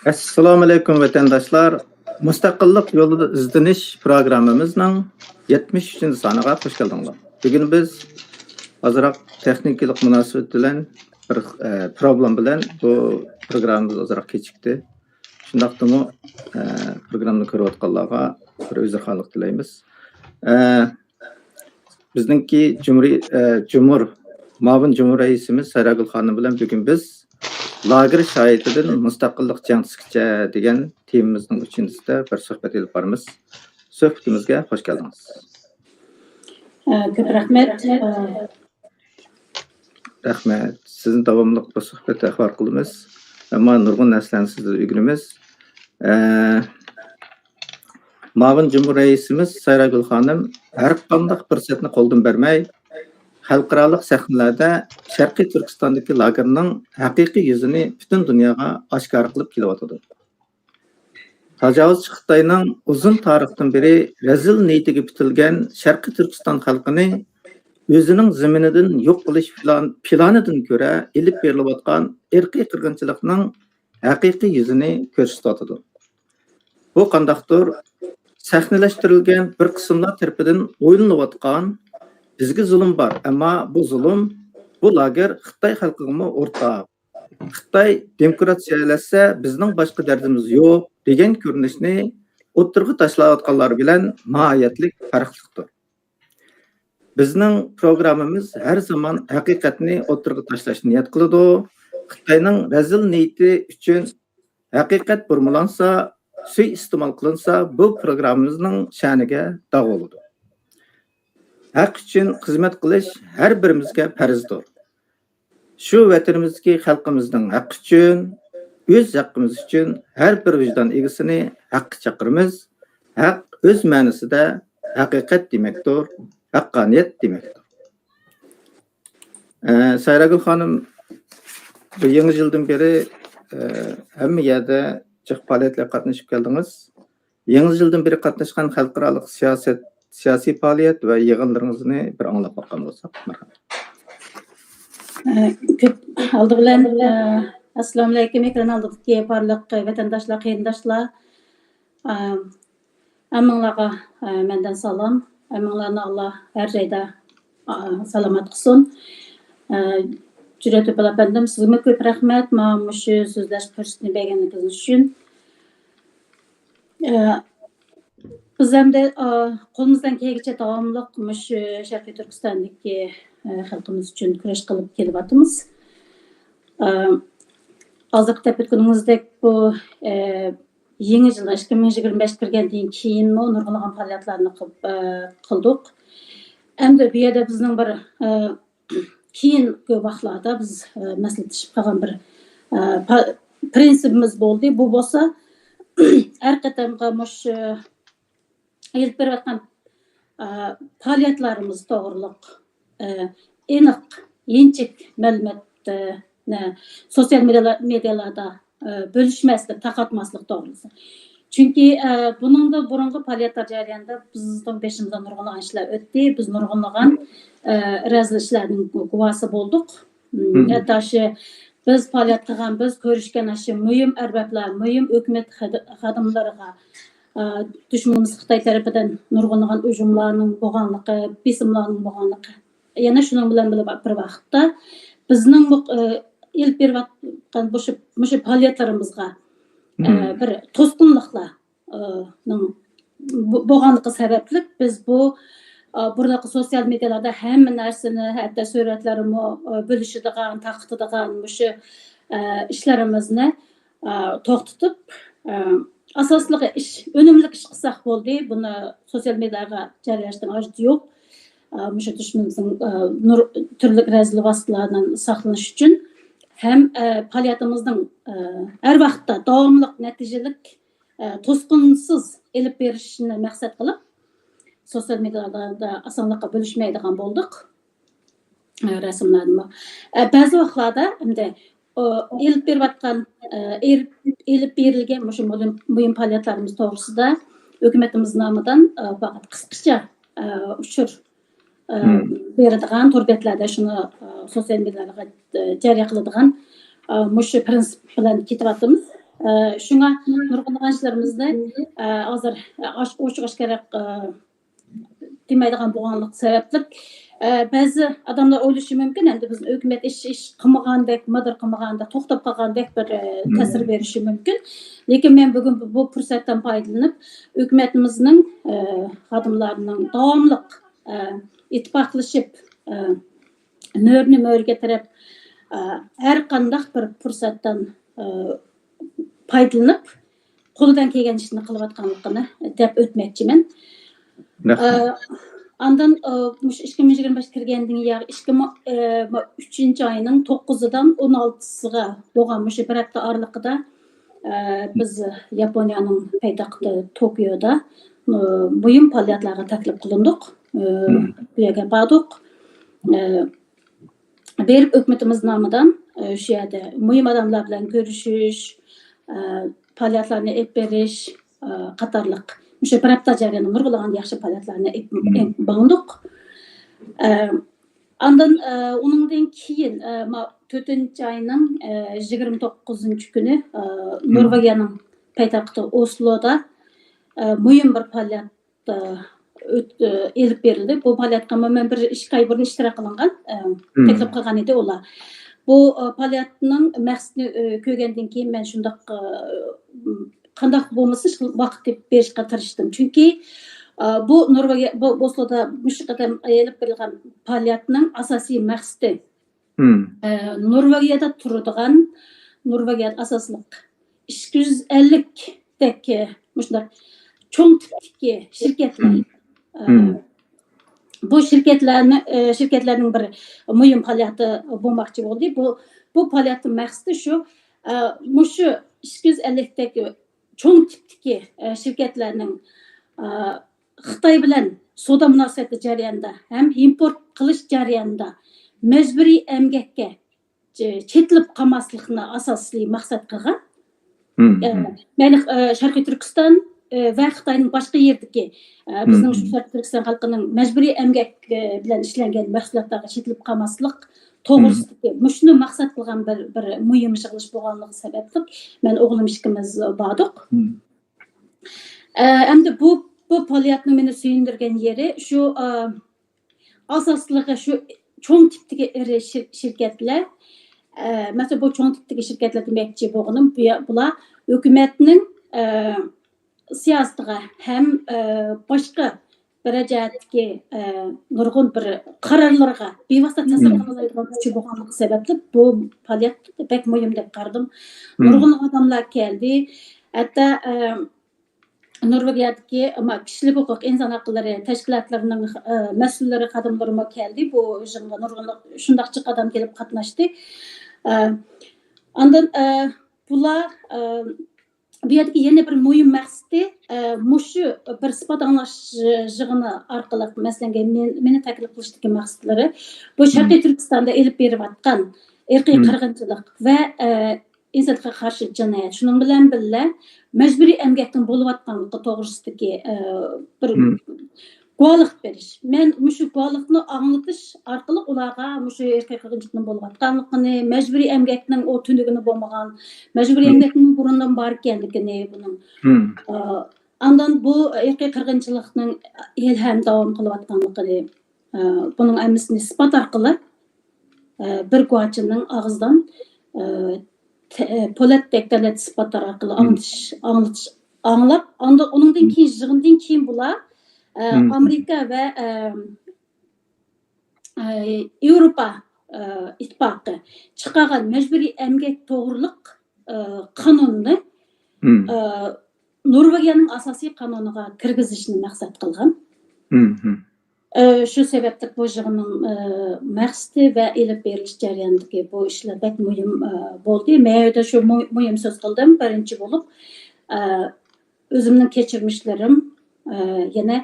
Assalomu alaykum vatandoshlar. Mustaqillik yo'lida izlanish programmamizning 73 soniga xush keldinglar. Bugun biz azroq texnikalik munosabat bilan bir problem bilan bu programmamiz azroq kechikdi. Shundaqdimi programmani ko'rayotganlarga bir o'zixonlik tilaymiz. Bizningki Ma'bun Cumhur raisimiz Sayragul xonim bilan bugun biz lager şahitidan mustaqillik jangchisigacha degan temamizning 3-sida bir suhbat olib boramiz. Suhbatimizga xush keldingiz. Ko'p rahmat. Rahmat. Sizni davomli bu suhbatda xabar qilamiz. Ammo nurg'un narsalarni sizdan o'rganamiz. Ma'bun Cumhur raisimiz Sayragul xonim har qanday fursatni qo'ldan bermay xalqaro sahnalarda Sharqiy Turkistondagi lagerning haqiqiy yuzini butun dunyoga oshkor qilib kelyotdi. Tajovuzchi Xitoyning uzun tarixdan beri razil niyatiga bitilgan Sharqiy Turkiston xalqini o'zining zaminidan yo'q qilish planidan ko'ra ilib berilayotgan irqiy qirg'inchilikning haqiqiy yuzini ko'rsatyapti. Bu qandaqdir sahnalashtirilgan bir qismlar tarafidan o'ylanayotgan bizga zulm bor, ammo bu zulm bu lager Xitoy xalqiga o'rtaq. Xitoy demokratiyalashsa bizning boshqa dardimiz yo'q degan ko'rinishni o'ttirg'i tashlayotganlar bilan mohiyatlik farqlidir. Bizning programmamiz har zaman haqiqatni o'ttirg'i tashlashni niyat qiladi. Xitoyning razil niyati uchun haqiqat burmalansa, suy iste'mol qilinsa, bu programmamizning sha'niga dog' bo'ladi. Haq uchun xizmat qilish har birimizga farzdir. Shu vatanimizdagi xalqimizning haqqi uchun, o'z haqqimiz uchun har bir vijdon egisini haqqi chaqiramiz. Haq o'z ma'nosida haqiqat demakdir, haqqoniyat demakdir. Sayragul xonim, bu yangi yildan beri hamma yerda jiq faoliyatlarga qatnashib keldingiz. Yangi yildan beri qatnashgan xalqaro siyosiy faoliyat va yig'inlaringizni bir anglab boqqan bo'lsak, marhamat. Ko'p oldi bilan assalomu alaykum ekran oldidagi barliq vatandoshlar, qarindoshlar. Hammanglarga mendan salom. Hammanglarni Alloh har joyda salomat qilsin. Juda ko'p apandim, sizga ko'p rahmat. Mana shu so'zlash fursatini berganingiz uchun. Biz hamda qo'limizdan kelgancha davomli shu Sharqiy Turkistondagi xalqimiz uchun kurash qilib kelyapmiz. Hozir ta'kidlaganimizdek bu yangi yil 2025 kirgandan keyin nurg'unlagan faoliyatlarni qildik. Endi bu yerda bizning bir keyingi vaqtlarda biz maslahatlashib qolgan bir prinsipimiz bo'ldi. Bu bo'lsa har qatamga shu ilib berayotgan faoliyatlarimiz to'g'riliq aniq, yenchik ma'lumotni sosyal medialarda bo'lishmaslik, tarqatmaslik to'g'risi. Chunki buningda burungi faoliyatlar jarayonida bizning beshimizdan nurg'unlagan ishlar o'tdi. Biz nurg'unlagan razilishlarning guvohi bo'ldik. Hatto shu biz faoliyat qilgan, biz ko'rishgan shu muhim arboblar, muhim hukumat xodimlariga düşmanımız Xitoy tarafidan nurg'unlagan hujumlarning bo'lganligi, besimlarning bo'lganligi. Yana shuning bilan bir vaqtda bizning bu ilib berayotgan shu faoliyatlarimizga bir to'sqinliklarning bo'lganligi sababli biz bu buradagi sosyal medialarda hamma narsani, hatto suratlarimni bo'lishadigan, taqitadigan shu ishlarimizni to'xtatib asosli ish, unumli ish qilsak bo'ldi. Buni sosyal mediaga joylashdan hojati yo'q. Shu dushmanimizning turli razil vositalardan saqlanish uchun ham faoliyatimizning har vaqtda davomli natijalik to'sqinsiz elib berishni maqsad qilib sosyal medialarda osonlikqa bo'lishmaydigan bo'ldik. Rasmlarni ba'zi vaqtlarda hamda elib berayotgan elib berilgan shu muhim faoliyatlarimiz to'g'risida hukumatimiz nomidan faqat qisqacha uchur beradigan to'rbetlarda shuni sosyal medialarga jariya qiladigan shu prinsip bilan ketyapmiz. Şuna nurgullanışlarımızda hazır oşuq-aşkaraq demeydigan boğanlıq sebeplik bazı adamlar oylaşı mümkün endi biz hökümet iş qılmagandek, madır qılmagandek, to'xtab qolgandek bir ta'sir berishi mümkün. Lekin men bugun bu fursatdan foydalanıp hökümetimizning xodimlarining davomliq ittifoqlashib nörni mörge taraf her qandaq bir fursatdan foydalanıp qo'lidan kelgan ishni qilayotganligini deb o'tmoqchiman. Andan 2025 kirgandan ya 2003 ayının 9'dan 16'sıga bo'lgan bir hafta aralıqda biz Yaponiyaning poytaxti Tokioda buyum faoliyatlarga taklif qilindik. Bu yerga bordik. Berib hökumetimiz nomidan shu yerda muhim odamlar bilan ko'rishish, faoliyatlarni olib berish qatorliq Şu bir hafta jarayonida nurg'ulg'an yaxshi faoliyatlarni bo'ldik. Andan uningdan keyin 4-ayning 29-kuni Norvegiyaning poytaxti Osloda muhim bir faoliyat elib berildi. Bu faoliyatga men bir 2 oy burun ishtirok qilingan, taklif qilgan edi ular. Bu faoliyatning maqsadini ko'rgandan keyin men shundaq qandaq bo'lmasa vaqt deb berishga tirishdim. Chunki bu Norvegiya bu Osloda mush qadam elib berilgan faoliyatning asosiy maqsadi Norvegiyada turadigan Norvegiya asosliq 250 tek mushlar cho'ng tipdagi shirkatlar. Bu shirkatlarning bir muhim faoliyati bo'lmoqchi bo'ldi. Bu faoliyatning maqsadi shu mushu 250 tek cho'ng tipdagi shirkatlarning Xitoy bilan savdo munosabati jarayonida ham import qilish jarayonida majburiy emgakka chetilib qolmaslikni asosiy maqsad qilgan. Mayli Sharqiy Turkiston va Xitoyning boshqa yerdagi bizning Sharqiy Turkiston xalqining majburiy emgak bilan ishlangan mahsulotlarga chetilib qolmaslik to'g'risidagi mushuni maqsad qilgan bir muhim yig'ilish bo'lganligi sababli men o'g'lim ikkimiz bordik. Endi bu faoliyatni meni suyundirgan yeri shu asosligi shu cho'ng tipdagi iri shirkatlar. Mesela bu cho'ng tipdagi shirkatlar demoqchi bo'lganim bular hukumatning siyosatiga ham boshqa darajadagi nurg'un bir qarorlarga bevosita ta'sir qiladigan kuchi bo'lganligi sababli bu faoliyat pek muhim deb qaradim. Nurg'un odamlar keldi. Hatta Norvegiyadagi kishilik huquq inson haqlari tashkilotlarining mas'ullari xodimlari keldi. Bu yig'inga nurg'un shundaqchi odam kelib qatnashdi. Ondan bular bu yerdagi yana bir muhim maqsadi mushu bir suhbat anglash yig'ini orqali masalan meni taklif qilishdagi maqsadlari bu Sharqiy Turkistonda elib berayotgan irqiy qirg'inchilik va insonga qarshi jinoyat shuning bilan birga majburiy emgakning bo'layotganligi to'g'risidagi bir guvohlik berish. Men mushu guvohlikni anglatish orqali ularga mushu irqiy qirg'inchilikning bo'layotganligini, majburiy emgakning o tunligini bo'lmagan, majburiy emgakning burundan bor ekanligini buning. Andan bu irqiy qirg'inchilikning ham davom qilayotganligini buning ammisini isbot orqali bir guvohchining og'zidan po'latdek davlat isbotlar orqali anglab, undan keyin yig'indan keyin bular Amerika va Yevropa ittifoqi chiqargan majburiy emgak to'g'riliq qonunni Norvegiyaning asosiy qonuniga kirgizishni maqsad qilgan. Shu sababli bu yig'inning maqsadi va elib berilish jarayonidagi bu ishlar pek muhim bo'ldi. Men shu muhim so'z qildim. Birinchi bo'lib o'zimning kechirmishlarim yana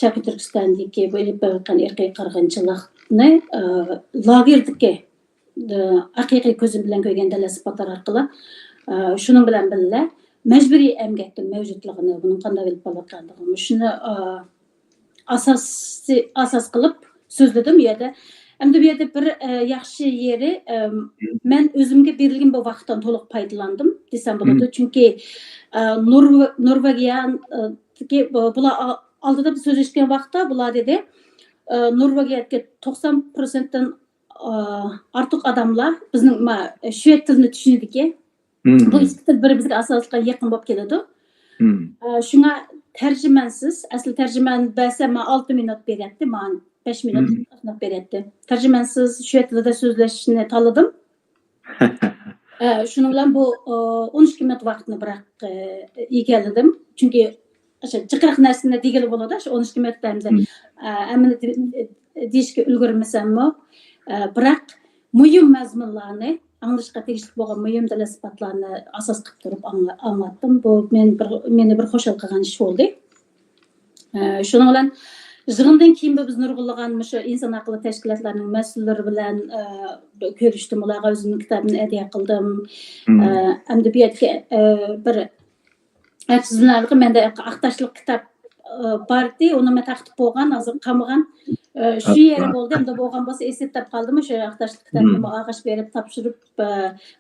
Sharqiy Turkistondagi bu elib berilgan irqiy qirg'inchilikni lagerdagi haqiqiy ko'zim bilan ko'rgan dalil isbotlar orqali shuning bilan birga majburiy emgakning mavjudligini, buning qanday bo'lib qolayotganligini shuni asos qilib so'zladim. Bu yerda Endi bu yerda bir yaxshi yeri men o'zimga berilgan bu vaqtdan to'liq foydalandim desam bo'ladi. Chunki Norvegiya bular oldida biz so'zlashgan vaqtda bular dedi Norvegiyaga 90%dan ortiq odamlar bizning shved tilini tushunadiki. Bu ikki til bir-biriga asosli yaqin bo'lib keladi. Shunga tarjimansiz, asli tarjiman bersam 6 minut beradi, men 5 minut beradi. Tarjimansiz shved tilida so'zlashishni tanladim. Shuning bilan bu 12 minut vaqtni biroq egalladim. Chunki o'sha jiqroq narsani degili bo'ladi, shu 12 minutda hamma deyishga ulgurmasammi, biroq muhim mazmunlarni anglashga tegishli bo'lgan muhim dil sifatlarni asos qilib turib anglatdim. Bu meni bir xo'shal qilgan ish bo'ldi. Shuning bilan yig'indan keyin biz nurg'unlagan shu inson aqli tashkilotlarining mas'ullari bilan ko'rishdim. Ularga o'zimning kitobimni hadya qildim. Endi bu yerga bir sizlarga menda aqtashlik kitob bordi, uni men taqib bo'lgan, hozir qamagan shu yeri bo'ldi. Endi bo'lgan bo'lsa eslatib qoldim, o'sha aqtashlik kitobni og'ash berib topshirib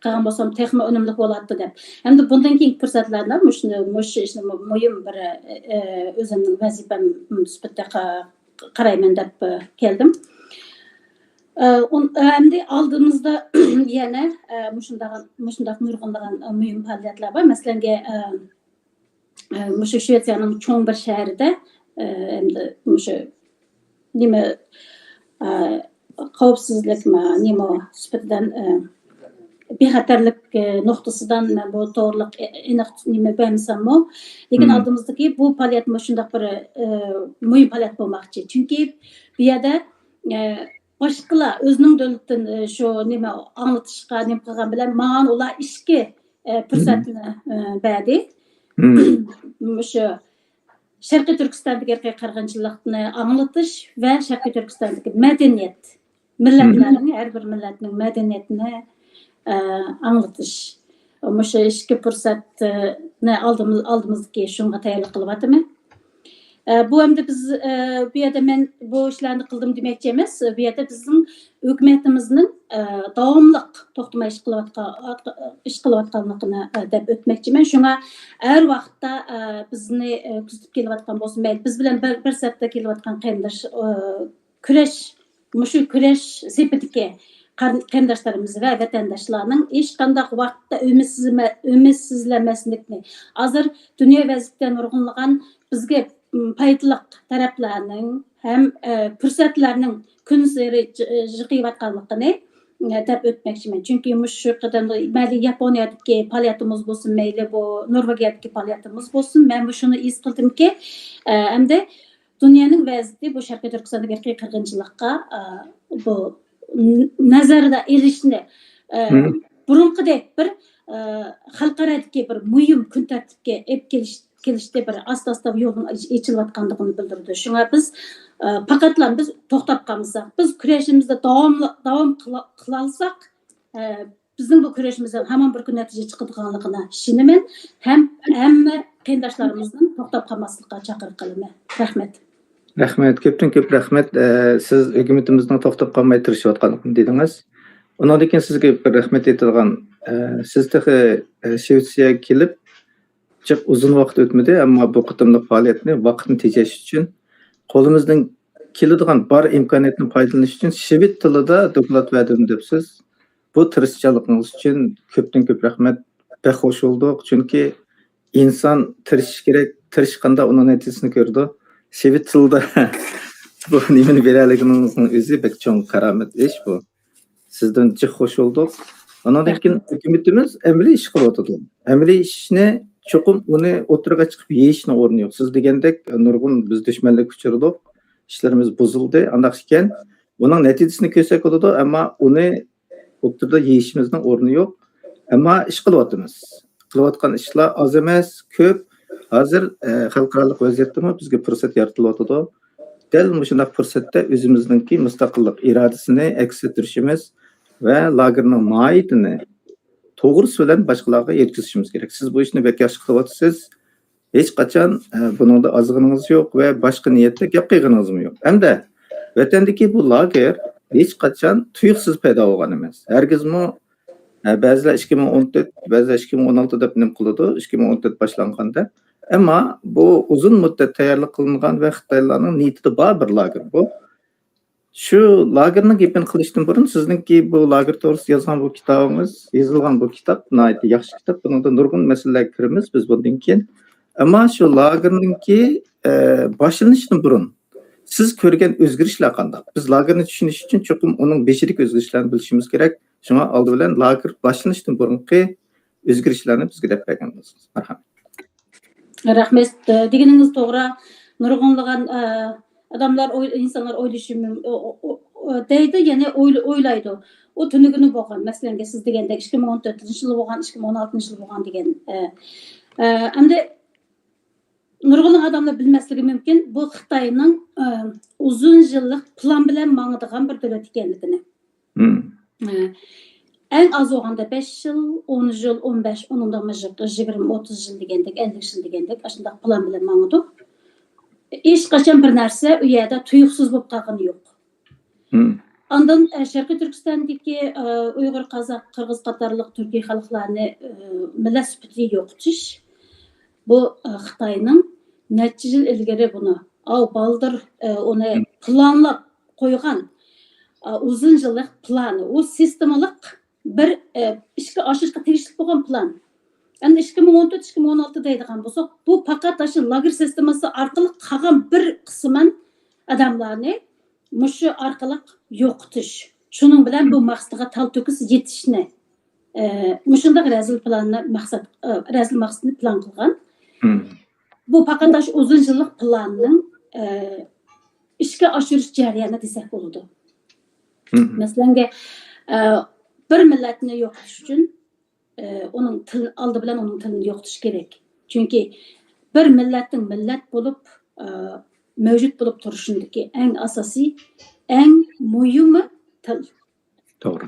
qilgan bo'lsam texnik unumli bo'ladi deb. Endi bundan keyingi fursatlarda mush ishni muhim bir o'zimning vazifam sifatida qarayman deb keldim. Endi oldimizda yana mushundaq nurg'unlagan muhim faoliyatlar bor. Masalan, mushu Shvetsiyaning cho'ng bir shahrida endi mushu nima xavfsizlikmi, nima sifatidan bexatarlik nuqtasidan bu to'g'riliq aniq nima bilmasammi, lekin oldimizdagi bu faoliyat shundoq bir muhim faoliyat bo'lmoqchi. Chunki bu yerda boshqalar o'zining davlatdan shu nima anglatishga nima qilgan bilan men ular ishga fursatni berdi. Shu Sharqiy Turkistondagi irqiy qirg'inchilikni anglatish va Sharqiy Turkistondagi madaniyat, millatlarning har bir millatning madaniyatini anglatish. Shu ishga fursatni oldimizdagi shunga tayyorlik qilyapman. Bu endi biz bu yerda men bu ishlarni qildim demoqchi emas. Bu yerda bizning hukumatimizning davomli to'xtamay ish qilayotganligini deb o'tmoqchiman. Shunga har vaqtda bizni kuzatib kelayotgan bo'lsa, biz bilan bir safda kelayotgan qarindosh kurash sepatiki qarindoshlarimiz va vatandoshlarning hech qanday vaqtda umidsizlanmaslikni, hozir dunyo vaziyatida nurg'unlagan bizga foydali taraflarning ham fursatlarning kun sari jiqiyotganligini deb o'tmoqchiman. Chunki shu mayli Yaponiyadagi faoliyatimiz bo'lsin, mayli bu Norvegiyadagi faoliyatimiz bo'lsin, men shuni his qildimki, endi dunyoning vaziyati bu Sharqiy Turkistondagi irqiy qirg'inchilikqa bu nazarda ilishni burunqidek bir xalqaradagi bir muhim kun tartibga olib kelishda bir asta yo'lning echilayotganligini bildirdi. Shunga biz faqatlam biz to'xtab qolmasak, biz kurashimizda davom qila olsak, bizning bu kurashimizdan hamon bir kun natija chiqadiganligini ishonaman. Hamma qarindoshlarimizni to'xtab qolmaslikka chaqiriqaman. Rahmat. Rahmat, ko'p rahmat. Siz hukumatimizning to'xtab qolmay tirishayotganligini dedingiz. Undan keyin sizga bir rahmat aytilgan. Siz Shvetsiyaga kelib çok uzun vaqt o'tmadi, ammo bu qitimliq faoliyatni vaqtni tejash uchun qo'limizdan keladigan bar imkoniyatni foydalanish uchun shved tilida doklad berdim debsiz. Bu tirishchiliginiz uchun ko'p rahmat. Baxo'sh bo'ldik, chunki inson tirishish kerak, tirishganda uning natijasini ko'rdi. Shved tilida bu nimani beraliginingizning o'zi bek cho'ng karomat ish bu. Sizdan juda xush bo'ldik. Ondan keyin hukumatimiz amaliy ish qilyapti. Amaliy ishni cho'qim uni o'tirga chiqib yeyishni o'rni yo'q. Siz degandek nurg'un biz dushmanlik uchirdik. İşlerimiz bozuldu. Andaq ekan, buning natijasini ko'rsak bo'ladi, ammo uni o'tirda yeyishimizning o'rni yo'q. Ammo ish qilyapmiz. Qilayotgan ishlar oz emas, ko'p. Hozir xalqaro vaziyatda bizga fursat yaratilyapti. Dal shunday fursatda o'zimizningki mustaqillik irodasini aks ettirishimiz va lagerning mohiyatini to'g'risi bilan boshqalarga yetkazishimiz kerak. Siz bu ishni bek yaxshi qilyapsiz. Hech qachon buningda ozg'iningiz yo'q va boshqa niyatda gap qilganingiz yo'q. Hamda vatandagi bu lager hech qachon tuyuqsiz paydo bo'lgan emas. Hargizmi ba'zilar 2014, ba'zilar 2016 deb nim qiladi, 2014 boshlanganda. Ammo bu uzun muddat tayyorlik qilingan va Xitoylarning niyatida bor bir lager bu. Shu lagerning gapini qilishdan burun sizningki bu lager to'g'risida yozgan bu kitobingiz, yozilgan bu kitob nihoyatda yaxshi kitob. Buningda nurg'un masalalarga kiramiz biz bundan keyin. Ammo shu lagerningki boshlanishdan burun siz ko'rgan o'zgarishlar qanday? Biz lagerni tushunish uchun cho'qim uning bejirik o'zgarishlarni bilishimiz kerak. Shunga oldi bilan lager boshlanishdan burungi o'zgarishlarni bizga deb bergansiz. Marhamat. Rahmet deganiniz to'g'ri. Nurg'unlagan adamlar, insanlar o'ylashi deydi, ya'ni o'ylaydi. O tunugini bo'lgan. Masalan, siz degandek 2014-yil bo'lgan, 2016-yil bo'lgan degan. Endi nurg'un adamlar bilmasligi mumkin, bu Xitoyning uzun yillik plan bilan mangadigan bir davlat ekanligini. Eng az bo'lganda 5 yil, 10 yil, 15, undan mijib 20-30 yil degandek, 50 yil degandek, shunday plan bilan mangadi. Hech qachon bir narsa u yerda tuyuqsiz bo'lib qolgani yo'q. Ondan Sharqiy Turkistondagi Uyg'ur, Qozoq, Qirg'iz qatorliq turkiy xalqlarni millat sifatida yo'qotish bu Xitoyning necha yil ilgari buni baldir uni planlab qo'ygan uzun yillik plani, u sistemalik bir ishga oshirishga tegishli bo'lgan plan. Endi 2014-2016 deydigan bo'lsak, bu faqat shu lager sistemasi orqali qolgan bir qisman odamlarni mushu orqali yo'qotish. Shuning bilan bu maqsadga talto'kis yetishni mushundaq razil maqsadni plan qilgan. Bu faqat shu uzun yillik planning ishga oshirish jarayoni desak bo'ladi. Masalan, bir millatni yo'qotish uchun onun aldı bilen onun tilini yo'qotish kerak. Chunki bir millatning millat bo'lib mavjud bo'lib turishindagi eng asosiy, eng muhimi til. To'g'ri.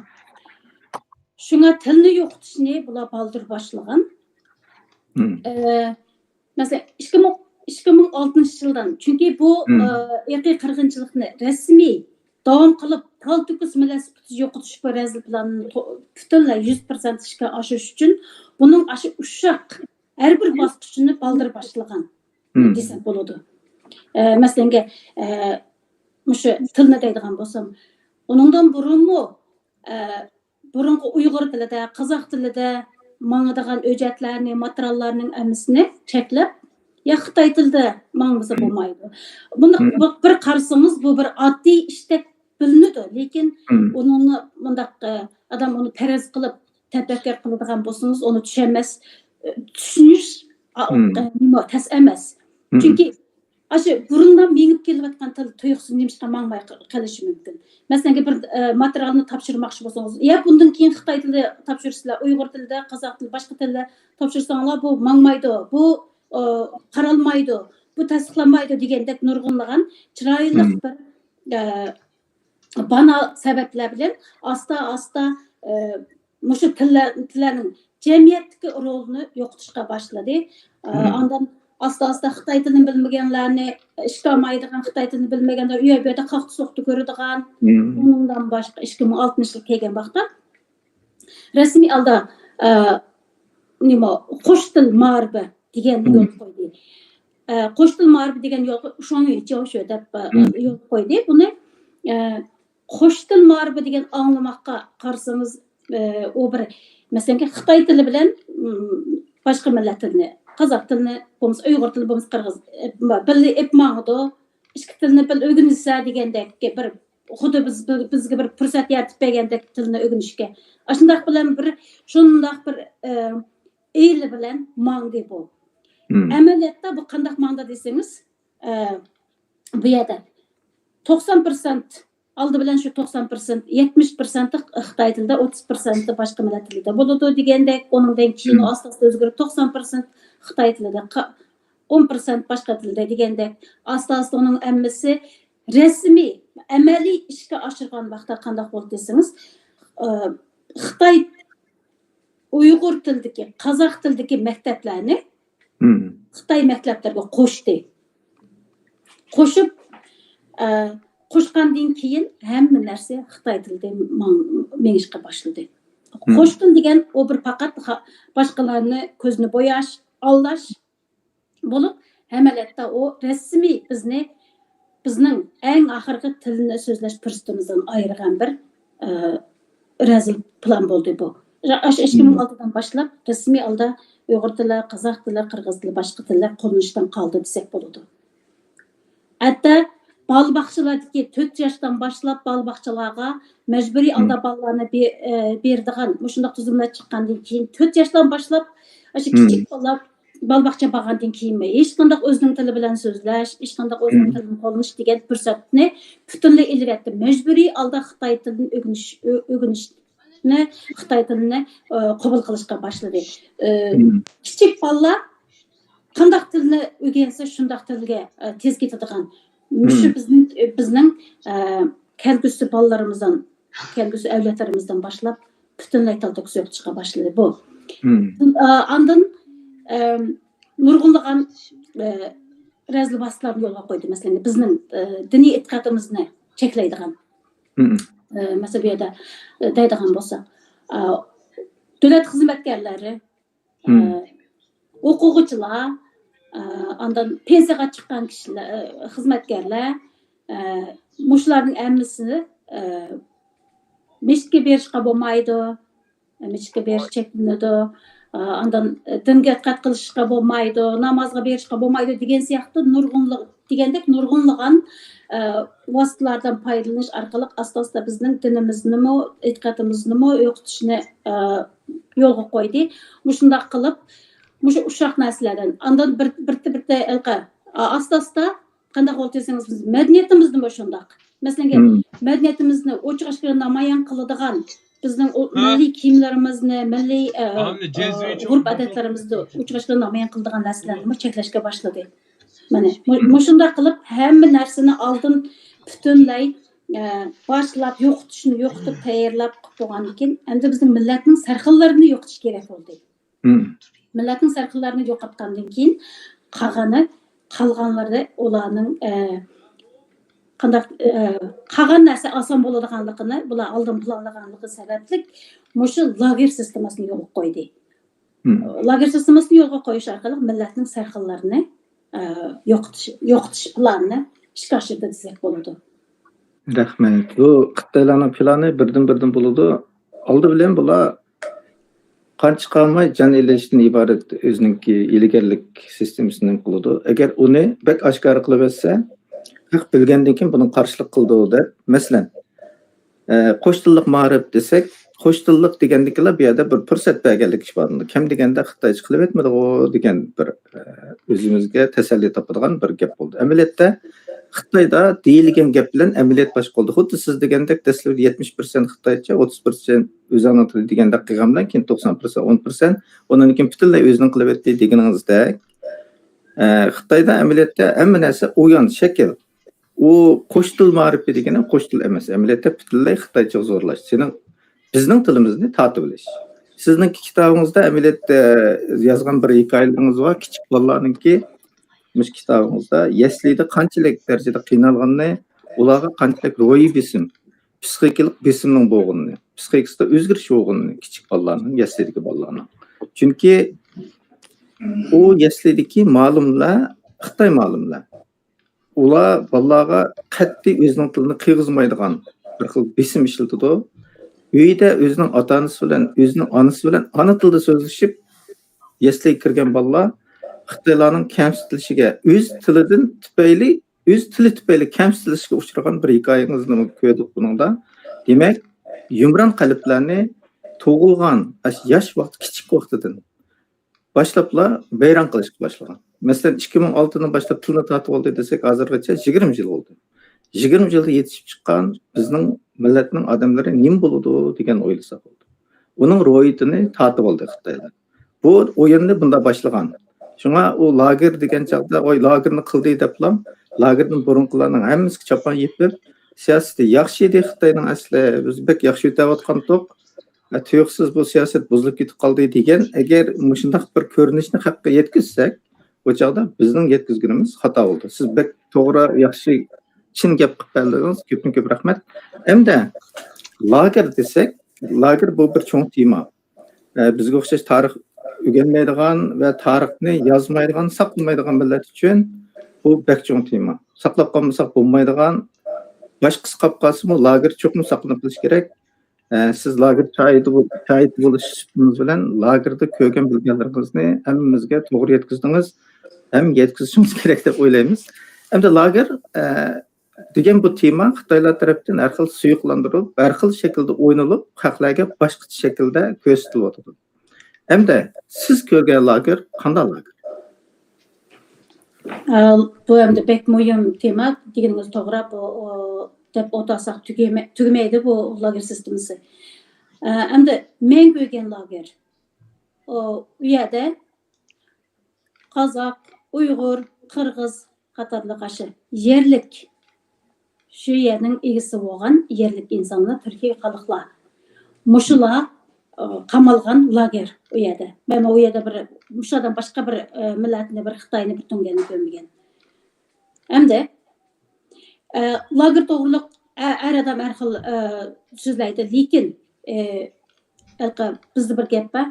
Shunga tilni yo'qotishni bular baldir boshlagan. Masalan, 2006-yildan, chunki bu irqiy qirg'inchilikni rasmiy davom qilib talto'kis millat yo'qotish razil planini butunlay 100% ishga oshirish uchun buning shu ushaq har bir bosqichini baldir boshlagan desak bo'ladi. Masalan, mushu tilni deydigan bo'lsam, uningdan burunmi burungi Uyg'ur tilida, Qozoq tilida mangadigan hujjatlarni, materiallarning hammasini cheklab, ya Xitoy tilida mangmasa bo'lmaydi. Buni bir qarasangiz bu bir oddiy ishdek bilinadi, lekin uni bundaq adam uni taraz qilib tafakkur qiladigan bo'lsangiz, uni tushunmas, tushunish nima tas emas. Chunki shu burundan mengib kelayotgan til tuyuqsiz nimishqa mangmay qolishi mumkin. Masalan, bir materialni topshirmoqchi bo'lsangiz, ya bundan keyin Xitoy tilida topshirsizlar, Uyg'ur tilida, Qozoq tilida, boshqa tilda topshirsanglar, bu mangmaydi, bu qaralmaydi, bu tasdiqlanmaydi degandek nurg'unlagan chiroyli bir bana sebepler bilen asta mushu tillarning jamiyatdagi rolini yo'qotishga boshladi. Ondan asta Xitoy tilini bilmaganlarni, ishga olmaydigan Xitoy tilini bilmaganlar u yerda qaqti so'qti ko'radigan, undan boshqa 2006-yil kelgan vaqtda rasmiy holda nima qo'sh til ma'rifi degan yo'l qo'ydi. Qo'sh til ma'rifi degan yo'lga o'sha deb yo'l qo'ydi. Buni qo'sh til ma'rifi degan anglamoqqa qarasangiz, u bir masalan Xitoy tili bilan boshqa millat tilini, Qozoq tilini, bo'lmasa Uyg'ur tili, bo'lmasa Qirg'iz birli epmangdi, ikki tilni bil o'rgansa degandek bir xuddi bizga bir fursat yaratib bergandek tilni o'rganishga. Shundaq bilan bir shundaq bir e'li bilan mangdi bu. Amaliyotda bu qanday mangda desangiz, bu yerda 90% aldı bilen şu 90%, 70% Xitoy tilida, 30% boshqa millat tilida bo'ladi degandek, onundan keyin asta-asta o'zgarib 90% Xitoy tilida, 10% boshqa tilda degandek, asta-asta uning hammasi rasmiy, amaliy ishga oshirgan vaqtda qanday bo'ldi desangiz, Xitoy Uyg'ur tilidagi, Qozoq tilidagi maktablarni Xitoy maktablariga qo'shdi. Qo'shib qo'shgandan keyin hamma narsa Xitoy tilida mengishga boshladi. Qo'sh til degan o bir faqat boshqalarni ko'zini bo'yash, aldash bo'lib, amaliyotda o rasmiy bizning eng oxirgi tilni so'zlash furstimizdan ayirgan bir razil plan bo'ldi bu. 2006dan boshlab rasmiy holda Uyg'ur tili, Qozoq tili, Qirg'iz tili, boshqa tillar qo'llanishdan qoldi desak bo'ladi. Hatta bal baxçılardaki 4 yaşdan başlap bal baxçılarga mecburi alda ballarını berdigan, muşundaq tuzumlar çıqqandan keyin 4 yaşdan başlap aşı kichik ballar bal baxça bağandan keyin hech qanday o'zining tili bilan so'zlash, hech qanday o'zining tilini qo'llanish degan fursatni butunlay elvatdi. Mecburi alda Xitoy tilini o'rganishni, Xitoy tilini qabul qilishga boshladi. Kichik ballar qanday tilni o'rgansa shundaq tilga tez ketadigan. Şu bizning kelgusi ballarımızdan, kelgusi evlatlarımızdan başlap bütünlay tilda o'qishga boshladi bu. Andan nurg'unlagan razilbaslarni yo'lga qo'ydi. Masalan, bizning diniy e'tiqodimizni cheklaydigan. Masalan, bu yerda deydigan bo'lsak, davlat xizmatkorlari, o'quvchilar, andan pensiyaga chiqqan kishilar, xizmatkorlar, mushlarning hammasini meshitga berishga bo'lmaydi, meshitga berish cheklanadi, andan dinga e'tiqod qilishga bo'lmaydi, namozga berishga bo'lmaydi degan siyaqti nurg'unlagan vositalardan foydalanish orqali asta-asta bizning dinimizni, e'tiqodimizni o'qitishni yo'lga qo'ydi. Shunday qilib Muşu uşaq nəsillərdən. Andan birtə asta-asta qanday oldu desəniz biz mədəniyyətimizni boşundaq. Məsələn, mədəniyyətimizni ochiq aşkara namoyon qiladigan bizning milliy kiyimlarimizni, milliy urf odatlarimizni ochiq aşkara namoyon qiladigan narsalarni cheklashga boshladi. Mana shunday qilib hamma narsani oldin butunlay boshlab yo'qitib tayyorlab qilib qo'ygandan keyin endi bizning millatning sarxilllarini yo'qitish kerak bo'ldi. Millatning sarxillarını yo'qotgandan keyin qolganlari ularning qanday qolgan narsa oson bo'ladiganligini, bular oldin planlaganligi sababli mushu lager sistemasini yo'lga qo'ydi. Lager sistemasini yo'lga qo'yish orqali millatning sarxillarini yo'qotish planini ishga oshirdi desak bo'ladi. Rahmat. Bu Xitoylarning plani birdan bo'ladi. Oldi bilan bular qancha qolmay jon elashdan iborat o'zininki ilgarlik sistemasini qiladi. Agar uni bak oshkora qilib etsa, haq bilgandan keyin buni qarshilik qildi deb, masalan, qo'sh tillik ma'rif desak, qo'sh tillik degandikilar bu yerda bir fursat berganlik ish bor. Kim deganda Xitoycha qilib etmadi-ku degan bir o'zimizga tasalli topadigan bir gap bo'ldi. Amaliyotda Xitoyda deyilgan gap bilan amaliyot boshqa bo'ldi. Xuddi siz degandek dastlabki 70% Xitoycha, 30% o'zining tili deganda qilgan bilan keyin 90%, 10%, undan keyin butunlay o'zining qilib etdi deganingizdek, Xitoyda amaliyotda hamma narsa o'yan shakl. U qo'sh til ma'rifi degani qo'sh til emas. Amaliyotda butunlay Xitoycha zo'rlash. Sening bizning tilimizni tatib olish. Sizning kitobingizda amaliyotda yozgan bir hikoyalaringiz bor, kichik bolalarningki Mush kitabımızda yesliydi qanchalik darajada qiynalganini, ularga qanchalik ro'yi besim, psixikalik besimning bo'lganini, psixikasida o'zgarish bo'lganini kichik bolalarning, yeslidagi bolalarning. Chunki u yeslidagi ma'lumlar, Xitoy ma'lumlar. Ular bolalarga qat'iy o'zining tilini qiyg'izmaydigan bir xil besim ishlatadi. Uyda o'zining ota-onasi bilan, o'zining onasi bilan ona tilida so'zlashib, yesliga kirgan bolalar Xitoylarning kamsitilishiga, o'z tili tufayli kamsitilishiga uchragan bir hikoyangizni ko'rdik buningda. Demak, yumron qalblarni tug'ilgan yosh vaqt, kichik vaqtidan boshlablar bayron qilishga boshlagan. Masalan, 2006dan boshlab tilni tatib oldi desak, hozirgacha 20 yil bo'ldi. 20 yilda yetishib chiqqan bizning millatning odamlari nima bo'ladi degan o'ylasa bo'ldi. Uning ro'yitini tatib oldi Xitoylar. Bu o'yinni bunda boshlagan. Şuna o lager degan chaqda, oy lagerni qildi deblam, lagerning burunqilarning hammasi chapan yepib, siyosati yaxshi edi Xitoyning asli, biz bek yaxshi o'tayotgan to'q, tuyuqsiz bu siyosat buzilib ketib qoldi degan, agar shundaq bir ko'rinishni haqqa yetkazsak, o chaqda bizning yetkazganimiz xato bo'ldi. Siz bek to'g'ri yaxshi chin gap qilib berdingiz. Ko'p rahmat. Endi lager desek, lager bu bir cho'ng tema. Bizga o'xshash tarix o'rganmaydigan va tarixni yozmaydigan, saqlamaydigan millat uchun bu bek cho'ng tema. Saqlab qolmasak bo'lmaydigan, boshqasi qolib qolsa-mu lager cho'qim saqlanib qolish kerak. Siz lager şahidi bo'lishingiz bilan lagerda ko'rgan bilganlaringizni hammamizga to'g'ri yetkazdingiz, ham yetkazishingiz kerak deb o'ylaymiz. Endi lager degan bu tema Xitoylar tarafdan har xil suyuqlantirib, har xil shaklda o'ynalib, xalqlarga boshqacha shaklda ko'rsatilyapti. Endi siz ko'rgan lager qanday lager? Bu endi bek muhim tema deganingiz to'g'ri. Bu deb o'tasak tugamaydi bu lager sistemasi. Endi men ko'rgan lager u yerda Qozoq, Uyg'ur, Qirg'iz qatorliq yerlik shu yerning egisi bo'lgan yerlik insonlar, Turkiya xalqlar. Mushular qamalgan lager u yerda. Men u yerda bir mushadan boshqa bir millatni, bir Xitoyni butunganini ko'rmagan. Endi lager to'g'riliq har odam har xil so'zlaydi, lekin bizda bir gap bor.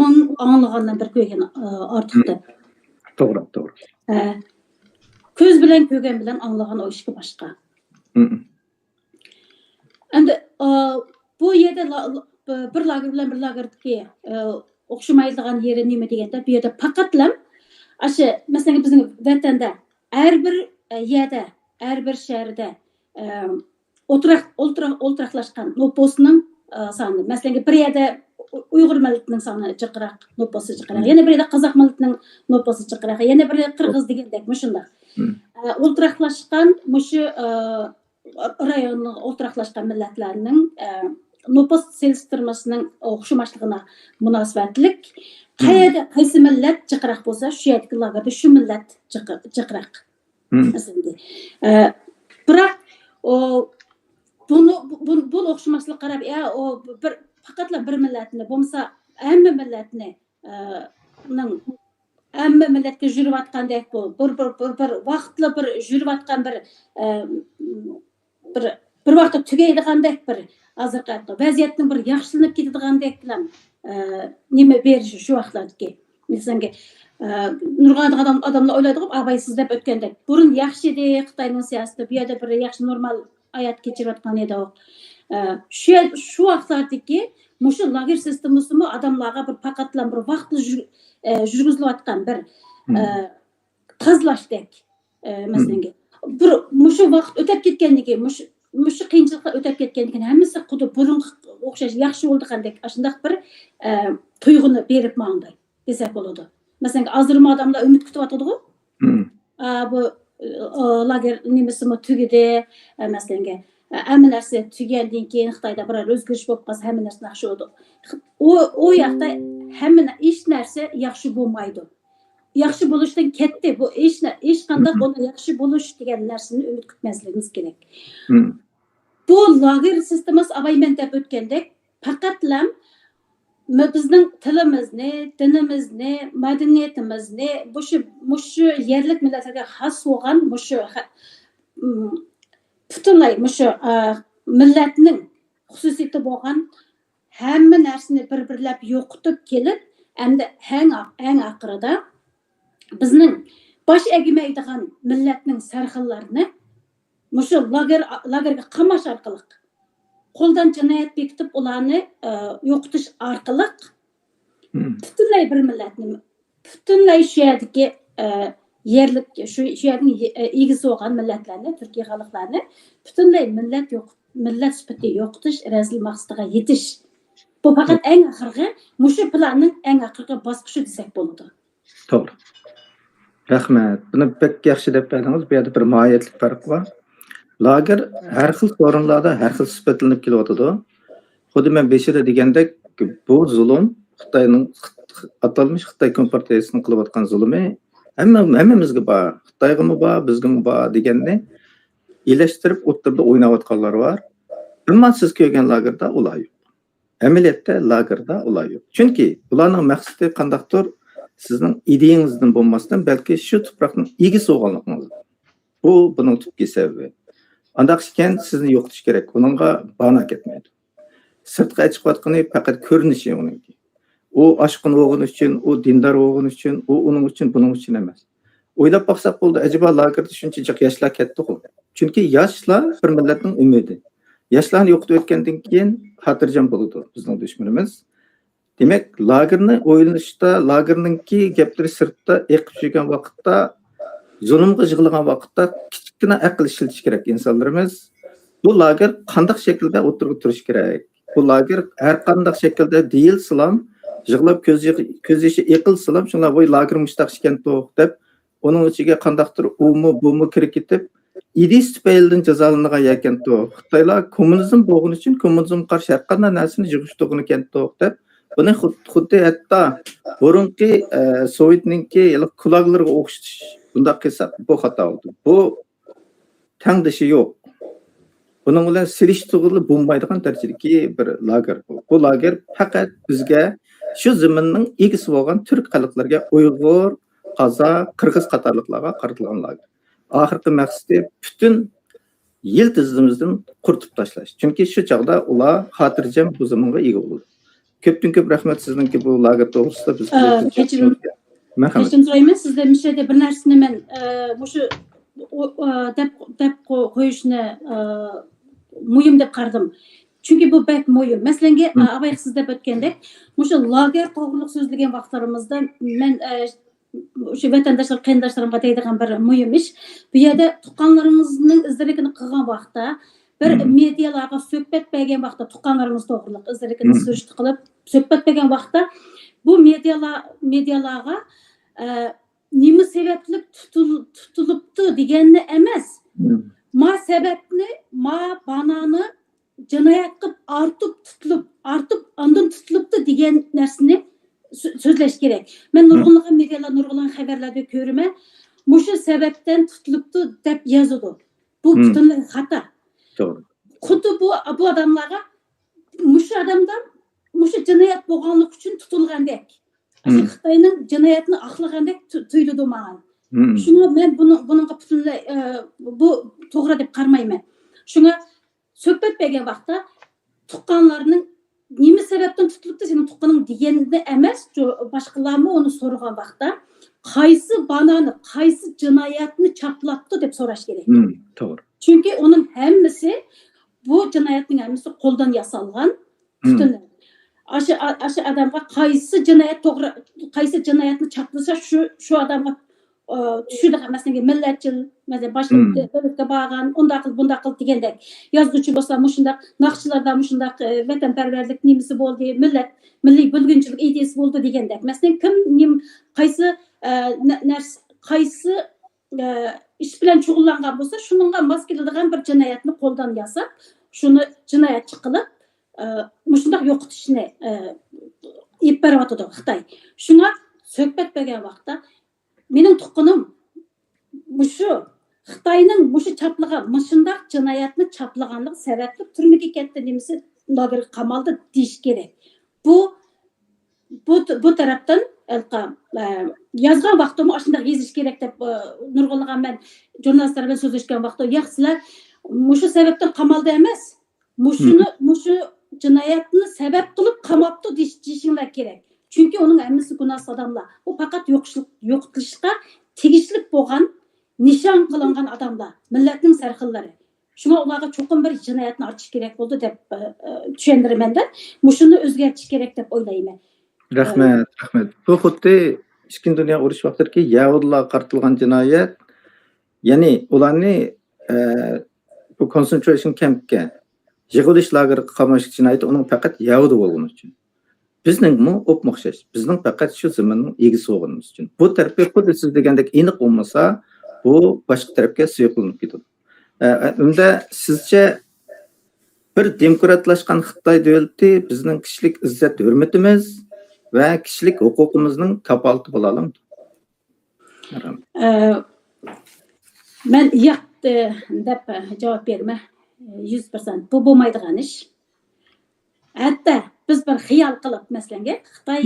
Ming anglagandan bir ko'rgan ortiqdir. To'g'ri. Ko'z bilan ko'rgan bilan anglagan o ishki boshqa. Endi bu yerda bir lager bilan bir lagerdagi o'xshamaydigan yeri nima deganda, bu yerda faqatlam masalan bizning vatanda har bir yerda, har bir shaharda o'ltiraqlashgan nopusning soni. Masalan, bir yerda Uyg'ur millatining soni jiqroq, nopusi jiqroq. Yana bir yerda Qozoq millatining nopusi jiqroq. Yana bir yerda Qirg'iz degandek mushunday. O'ltiraqlashgan mushu rayonning o'ltiraqlashgan millatlarning nopus selishtirmasining o'xshamashligina munosabatlik qaysi millat jiqroq bo'lsa, shu yerdagi lagerda shu millat jiqroq. Biroq bu o'xshamaslik qarab, bir faqatla bir millatni bo'lmasa hamma millatni hamma millatga yurayotgandek bu bir vaqtli bir yurayotgan bir vaqtda tugaydigandek bir hozirgi vaziyatning bir yaxshilanib ketadigandek bilan nima berishi shu vaqtlardagi. Masalan, nurg'on odamlar o'ylaydi-ku, abaysiz deb o'tgandek. Burun yaxshi edi, Xitoyning siyosati bu yerda bir yaxshi normal hayot kechirayotgan edi. Shu vaqtlardagi mushu lager sistemasi odamlarga bir faqatlan bir vaqtli yurgizilayotgan bir qazlashdek. Masalan, bir mushu vaqt o'tib ketgandan keyin mushu qiyinchiliklar o'tib ketgandan keyin hammasi xuddi burunga o'xshash yaxshi bo'lgandek, shunday bir tuyg'uni berib mangdi desak bo'ladi. Masalan, hozirmi odamlar umid kutyapti-ku. Bu lager nimasimi tugidi, masalan, hamma narsa tugandan keyin Xitoyda bir o'zgarish bo'lib qolsa, hamma narsa yaxshi bo'ladi. U yoqda hamma hech narsa yaxshi bo'lmaydi. Yaxshi bo'lishdan ketdi. Bu hech qanday ona yaxshi bo'lish degan narsani umid kutmasligimiz kerak. Bu lager sistemasi avayman deb o'tgandek, faqatlam bizning tilimizni, dinimizni, madaniyatimizni, mushu yerlik millatlarga xos bo'lgan butunlay millatning xususiyati bo'lgan hamma narsani bir-birlab yo'qotib kelib, endi eng oxirida bizning bosh egmaydigan millatning sarxillarni mushu lagerga qamash orqali, qo'ldan jinoyat bekitib ularni yo'qotish orqali butunlay bir millatni, butunlay shu yerdagi yerlik, shu yerning egisi bo'lgan millatlarni, Turkiya xalqlarini butunlay millat sifatida yo'qotish, razil maqsadiga yetish. Bu faqat eng oxirgi, mushu planning eng oxirgi bosqichi desak bo'ladi. To'g'ri. Rahmat. Buni pek yaxshi deb berdingiz. Bu yerda bir mohiyatlik farq bor. Lager har xil o'rinlarda har xil sifatlanib kelyotdi. Xuddi men beshida degandek, bu zulm Xitoyning atalmish Xitoy kompartiyasining qilayotgan zulmi hammamizga bor, Xitoygami bor, bizgami bor deganni ilashtirib o'tirib o'ynayotganlar bor. Ammo siz ko'rgan lagerda ular yo'q. Amaliyotda lagerda ular yo'q. Chunki ularning maqsadi qandaqdir sizning ideyangizdan bo'lmasdan, balki shu tuproqning egisi bo'lganligingiz. Bu buning tubki sababi. Андaq ekan sizni yo'qotish kerak. Buningga bana ketmaydi. Sirtqa chiqayotgani faqat ko'rinishi uningki. U oshqin o'g'in uchun, u dindor o'g'in uchun, u uning uchun, buning uchun emas. O'ylab baqsaq bo'ldi, ajaba lagerda shuncha yoshlar ketdi-ku. Chunki yoshlar bir millatning umidi. Yoshlarni yo'qotib o'tgandan keyin xotirjam bo'ladi bizning dushmanimiz. Demak, lagerni o'ylanishda, lagerningki gaplari sirtda eqib yurgan vaqtda, zulmga yig'ilgan vaqtda kichkina aql ishlatish kerak insonlarimiz. Bu lager qanday shaklda o'tirib turish kerak? Bu lager har qanday shaklda deyilsam, yig'lab ko'z yoshi eqilsam, shunlar voy lager mushtaq ekan to'q deb, onun ichiga qandaqdir umu bumu kirib ketib, idis tufaylidan jazolangan ekan to'q. Xitoylar kommunizm bo'lgani uchun kommunizm qarshi har qanday narsani yig'ishtirgan ekan to'q deb, buni xuddi hatto burunqi Sovetninki quloqlarga o'xshatish bundaq qilsak bu xato bo'ldi. Bu tangdishi yo'q. Bunun bilan silishtirg'ili bo'lmaydigan darajadagi bir lager bu. Bu lager faqat bizga shu zaminning egisi bo'lgan turk xalqlariga Uyg'ur, Qozoq, Qirg'iz qatorliqlarga qaratilgan lager. Oxirgi maqsadi butun yil tizimimizdan qurtib tashlash. Chunki shu chaqda ular xotirjam bu zamonga ega bo'ladi. Ko'pdan ko'p rahmat sizningki bu lager to'g'risida biz kechirim so'rayman. Sizda mishada bir narsani men o'sha deb qo'yishni muhim deb qaradim. Chunki bu bak muhim. Masalan, avval siz deb o'tgandek, o'sha lager to'g'riliq so'zlagan vaqtlarimizda men o'sha vatandoshlar, qarindoshlarimga deydigan bir muhim ish. Bu yerda tuqqanlarimizning izdirakini qilgan vaqtda bir medialarga suhbat bergan vaqtda tuqqanlarimiz to'g'riliq izdirakini surishti qilib suhbat bergan vaqtda bu medialarga nima sababli tutilibdi deganni emas. Ma sababni, ma banani jinoyat qilib ortib ondan tutilibdi degan narsani so'zlash kerak. Men nurg'unlagan medialar, nurg'unlagan xabarlarda ko'raman, mushu sababdan tutilibdi deb yozadi. Bu butunlay xato. To'g'ri. Xuddi bu odamlarga mushu odamdan mushu jinoyat bo'lganlik uchun tutilgandek. Xitoyning jinoyatni aqlagandek tuyuladi menga. Shuni men buningga butunlay bu to'g'ri deb qaramayman. Shunga suhbat bergan vaqtda tuqqanlarning nima sababdan tutilibdi sening tuqqaning deganni emas, boshqalarmi uni so'ragan vaqtda qaysi banani, qaysi jinoyatni chaplatdi deb so'rash kerak. To'g'ri. Chunki uning hammasi bu jinoyatning hammasi qo'ldan yasalgan. Butunlay Aşı adamga qaysi jinoyat to'g'ri, qaysi jinoyatni chaplasa shu odamga tushudi masalan millatchil, masalan boshqa davlatga borgan, unda qil, bunda qil degandek. Yozuvchi bo'lsa, mushundaq naqshlarda mushundaq vatanparvarlik nimasi bo'ldi, milliy bo'lgunchilik ideyasi bo'ldi degandek. Masalan, kim qaysi qaysi ish bilan shug'ullangan bo'lsa, shuningga mos keladigan bir jinoyatni qo'ldan yasab, shuni jinoyatchi qilib mushundaq yo'qotishni ib beryotdi Xitoy. Shunga suhbat bergan vaqtda mening tuqqanim mushu Xitoyning mushu chaplagan, mushundaq jinoyatni chaplaganlik sababli turmaga ketdi nimasi lagerga qamaldi deyish kerak. Bu tarafdan yozgan vaqtimda shunday yozish kerak deb nurg'unlagan men jurnalistlar bilan so'zlashgan vaqtda, yo'q sizlar mushu sababdan qamaldi emas, mushu jinoyatni sabab qilib qamabdi deyishinglar kerak. Chunki uning hammasi gunohsiz odamlar. U faqat yo'qotilishga tegishli bo'lgan, nishon qilingan odamlar, millatning sarxillari. Shunga ularga cho'qim bir jinoyatni ochish kerak bo'ldi deb tushundiraman-da. Mushuni o'zgartirish kerak deb o'ylayman. Rahmat. Bu xuddi Ikkinchi dunyo urush vaqtidagi Yahudilarga qaratilgan jinoyat, ya'ni ularni bu concentration campga yig'ilish lageriga qamash jinoyati uning faqat Yahudi bo'lgani uchun. Bizningmi o'xshash. Bizning faqat shu zaminning egisi bo'lganimiz uchun. Bu tarafga xuddi siz degandek aniq bo'lmasa, bu boshqa tarafga suyuqlanib ketadi. Unda sizcha bir demokratlashgan Xitoy davlati bizning kishilik izzat hurmatimiz va kishilik huquqimizning kapolati bo'la olamdi? Men yo'q deb javob berma. 100% bu bo'lmaydigan ish. Hatto biz bir xiyol qilib, masalan, Xitoy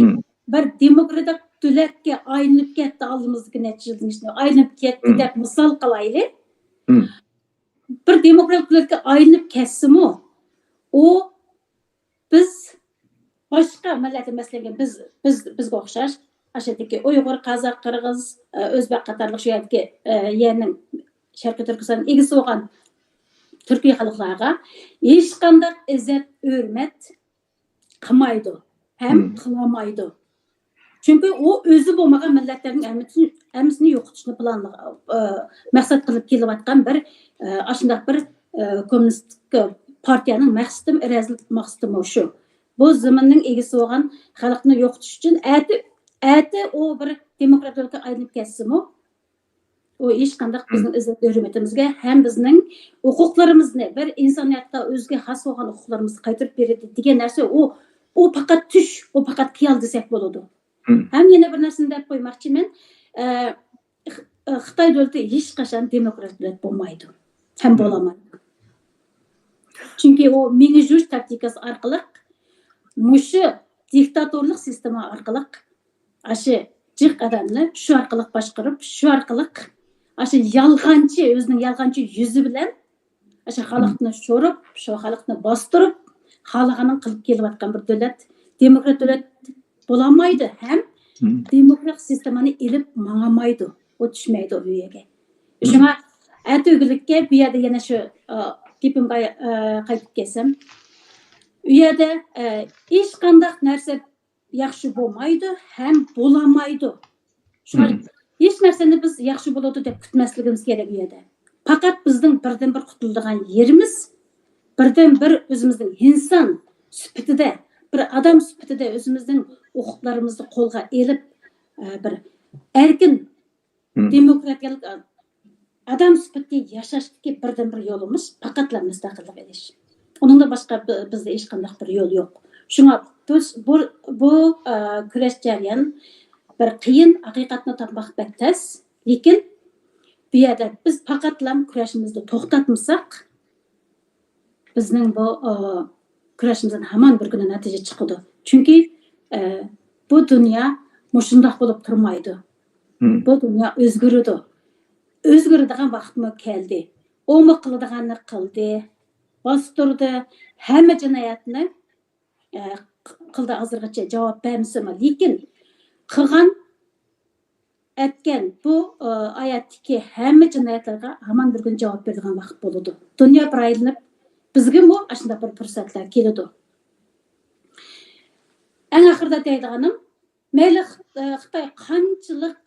bir demokratik davlatga aylanib ketdi, oldimizdagi necha yildan aylanib ketdi deb misol qilaylik. bir demokratlikka aylanib ketsimi, o biz boshqa millat emaslarga bizga o'xshash, ashadagi Uyg'ur, Qozoq, Qirg'iz, O'zbek qatorliq shu yerga yerning Sharqiy Turkiston egisi bo'lgan Türkiye xalqlarga hech qanday izzat, hurmat qilmaydi, ham qilamaydi. Chunki u o'zi bo'lmagan millatlarning hammasini yo'qotishni maqsad qilib kelayotgan bir shunday bir kommunistik partiyaning maqsadi shu. Bu zamonning egisi bo'lgan xalqni yo'qotish uchun ati u bir demokratlikka aylanib ketsimi, o hech qanday bizning izzat hurmatimizga ham bizning huquqlarimizni, bir insoniyatga o'ziga xos bo'lgan huquqlarimizni qaytarib beradi degan narsa u faqat tush, u faqat xiyol desak bo'ladi. Ham yana bir narsani deb qo'ymoqchiman. Xitoy davlati hech qachon demokrat davlat bo'lmaydi, ham bo'lamaydi. Chunki u mingijush taktikasi orqali mushu diktatorlik sistema orqali aşı jiq odamni shu orqali boshqarib, shu orqali aşı yolg'onchi, o'zining yolg'onchi yuzi bilan aşı xalqni sho'rib, shu xalqni bostirib, xalqaning qilib kelayotgan bir davlat, demokrat davlat bo'lamaydi, ham demokrat sistemani ilib manamaydi, o'tishmaydi u yerga. Shunga atuglikka bu yerda yana shu tipimga qaytib kelsam, u yerda hech qanday narsa yaxshi bo'lmaydi, ham bo'lamaydi. Shunga hech narsani biz yaxshi bo'ladi deb kutmasligimiz kerak bu yerda. Faqat bizning birdan bir qutuladigan yerimiz, birdan bir o'zimizning inson sifatida, bir odam sifatida o'zimizning huquqlarimizni qo'lga elib, bir erkin demokratiyalik adam sifatida yashashdagi birdan bir yo'limiz faqatla mustaqillik edish. Uningdan boshqa bizda hech qanday bir yo'l yo'q. Shunga bu kurash jarayon bir qiyin, haqiqatni topmoq tez, lekin bu yerda biz faqatla kurashimizni to'xtatmasak, bizning bu kurashimizdan hamon bir kuni natija chiqadi. Chunki bu dunyo mushundoq bo'lib turmaydi. Bu dunyo o'zgaradi. O'zgaradigan vaqtmi keldi. O'mi qiladiganini qildi, bostirdi, hamma jinoyatni qildi, hozirgacha javob bermasimi, lekin qilgan etgan bu oyatdagi hamma jinoyatlarga hamon bir kun javob beradigan vaqt bo'ladi. Dunyo bir aylanib, bizga bu shunday bir fursatlar keladi. Eng oxirida deydiganim, mayli Xitoy qanchalik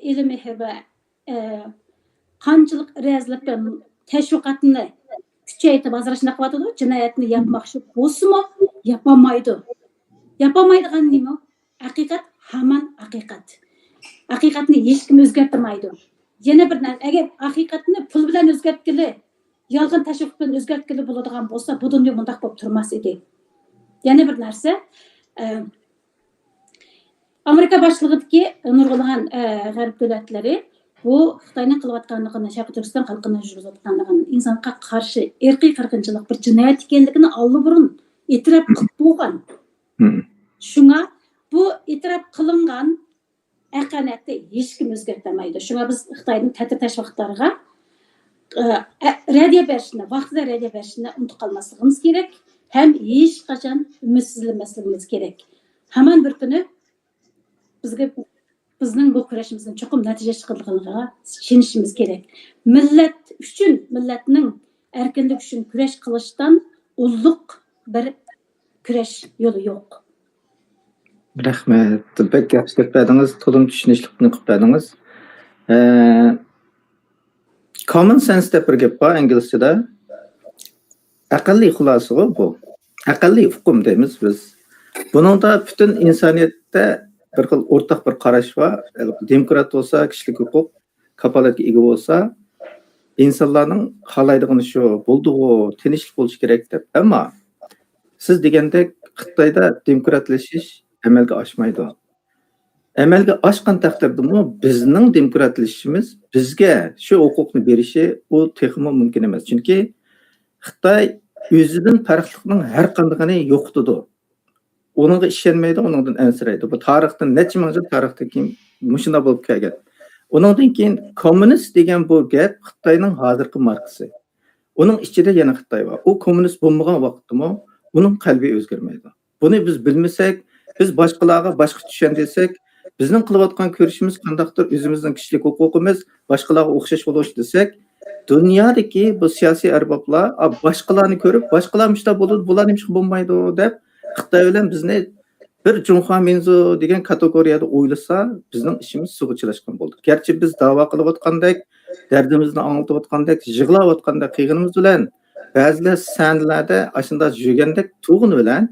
ilmiy va qanchalik razilib tashviqotni kuchaytirib hozircha qilyotdi, jinoyatni yapmoqchi bo'lsa-mu, yapamaydi. Yapamaydigan nima? Haqiqat hamon haqiqat. Haqiqatni hech kim o'zgartirmaydi. Yana bir narsa, agar haqiqatni pul bilan o'zgartgili, yolg'on tashviq bilan o'zgartgili bo'ladigan bo'lsa, bu dunyo bunday bo'lib turmas edi. Yana bir narsa, Amerika boshlig'idagi nurg'ulg'an g'arb davlatlari bu Xitoyning qilayotganligini, Sharqiy Turkiston xalqini yurgizayotganligini, insonga qarshi irqiy qirg'inchilik bir jinoyat ekanligini oldinburun e'tirof qilib bo'lgan. Shunga bu e'tirof qilingan aqaniyatni hech kim o'zgartirmaydi. Shunga biz Xitoyning ta'tir tashviqotlariga radiya berishni, vaqtida radiya berishni unutib qolmasligimiz kerak, ham hech qachon umidsizlanmasligimiz kerak. Hamon bir kuni bizning bu kurashimizning cho'qim natija chiqaradiganiga ishonishimiz kerak. Millat uchun, millatning erkinlik uchun kurash qilishdan ulug' bir kurash yo'li yo'q. Rahmat. Pek yaxshi deb berdingiz, to'liq tushunishlikni qilib berdingiz. Common sense deb bir gap bor inglizchada. Aqlli xulosa bu. Aqlli hukm deymiz biz. Buningda butun insoniyatda bir xil o'rtaq bir qarash bor. Demokrat bo'lsa, kishilik huquq kafolatga ega bo'lsa, insonlarning xohlaydigani shu, bo'ldi-ku, tinchlik bo'lishi kerak deb. Ammo siz degandek Xitoyda demokratlashish amalga oshmaydi. Amalga oshgan taqdirda bizning demokratlashishimiz bizga shu huquqni berishi u texmo mumkin emas. Chunki Xitoy o'zidan farqlilikning har qandigini yo'qotadi. Onunğa ishonmaydi, onundan ansiraydi. Bu tarixdan necha ming yil tarixda kim mushunda bo'lib kelgan. Onundan keyin kommunist degan bu gap Xitoyning hozirgi markasi. Uning ichida yana Xitoy bor. U kommunist bo'lmagan vaqtdami, uning qalbi o'zgarmaydi. Buni biz bilmasak, biz boshqalarga boshqa tushan desak, bizning qilayotgan ko'rishimiz qandaqdir o'zimizning kishilik huquqimiz boshqalarga o'xshash bo'lish desak, dunyodagi bu siyosiy arboblar boshqalarni ko'rib, boshqalar ishda bo'ladi, bular nima bo'lmaydi deb Xitoy bilan bizni bir Junxo Minzu degan kategoriyada o'ylasa, bizning ishimiz suvga chilashgan bo'ldi. Garchi biz da'vo qilayotgandek, dardimizni anglatayotgandek, yig'layotgandek qiyinimiz bilan ba'zilar sanlarda ashunda yurgandek tug'un bilan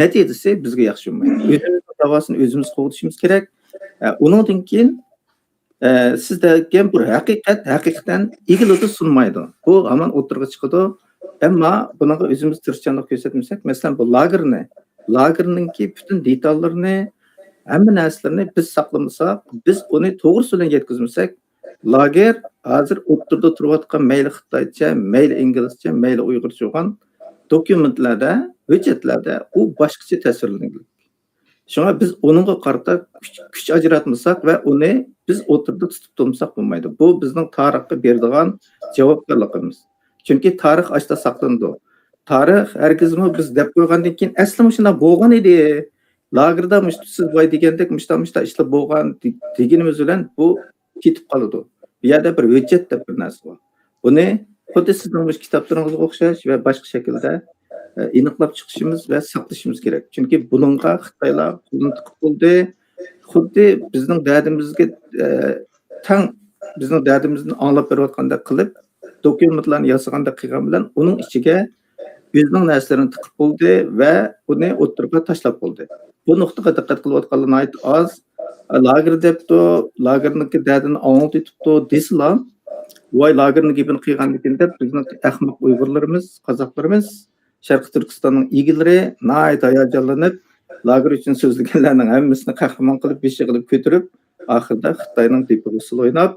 natijasi bizga yaxshi bo'lmaydi. O'zimiz davosini o'zimiz qo'llashimiz kerak. Undan keyin siz degan bir haqiqatan egiludi sunmaydi. Bu hamon o'tirg'i chiqadi. Ammo bunaqa o'zimiz tirishchanlik ko'rsatmasak, masalan bu lagerninki bütün detallarini, hamma narsalarni biz saqlamasak, biz uni to'g'risi bilan yetkazmasak, lager hozir o'tirda turayotgan mayli Xitoycha, mayli inglizcha, mayli uyg'urcha bo'lgan dokumentlarda, hujjatlarda u boshqacha tasvirlangan. Shunga biz uningga qarata kuch ajratmasak va uni biz o'tirda tutib turmasak bo'lmaydi. Bu bizning tarixga beradigan javobgarligimiz. Chunki tarix ashta saqlanadi. Tarix hargizmi biz deb qo'ygandan keyin aslida shunday bo'lgan edi. Lagerda siz boy degandek mushta ishlar bo'lgan deganimiz bilan bu ketib qoladi. Bu yerda bir hujjat deb bir narsa bor. Buni xuddi sizning kitoblaringizga o'xshash va boshqa shaklda aniqlab chiqishimiz va saqlashimiz kerak. Chunki buningga Xitoylar qo'lini tiqib bo'ldi. Xuddi bizning dardimizga tang bizning dardimizni anglab berayotgandek qilib dokumentlarni yasaganda qilgan bilan uning ichiga o'zining narsalarini tiqib bo'ldi va uni o'tirga tashlab bo'ldi. Bu nuqtaga diqqat qilayotganlarni ayt oz lager debdi, lagerniki dardini anglitibdi deslar. Voy lagerni gapini qilganligini deb bizning ahmoq Uyg'urlarimiz, qozoqlarimiz Sharqi Turkistonning egilari nayt hayajonlanib, lager uchun so'zlaganlarning hammasini qahramon qilib, beshi qilib ko'tirib, oxirida Xitoyning diplomasini o'ynab,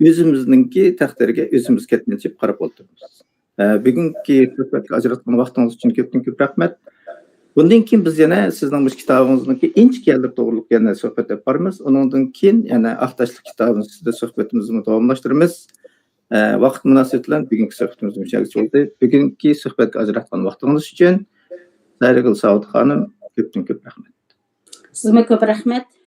o'zimizningki taqdiriga o'zimiz ketmaychib qarab o'tiribmiz. Bugungi suhbatga ajratgan vaqtingiz uchun ko'p rahmat. Bundan keyin biz yana sizning bu kitobingizniki inchikalik to'g'riliq yana suhbat olib boramiz. Undan keyin yana Aqtashlik kitobini sizda suhbatimizni davomlashtiramiz. Vaqt munosabati bilan bugungi suhbatimiz mushakil bo'ldi. Bugungi suhbatga ajratgan vaqtingiz uchun Sayrigul Saud xonim ko'p rahmat. Sizga ko'p rahmat.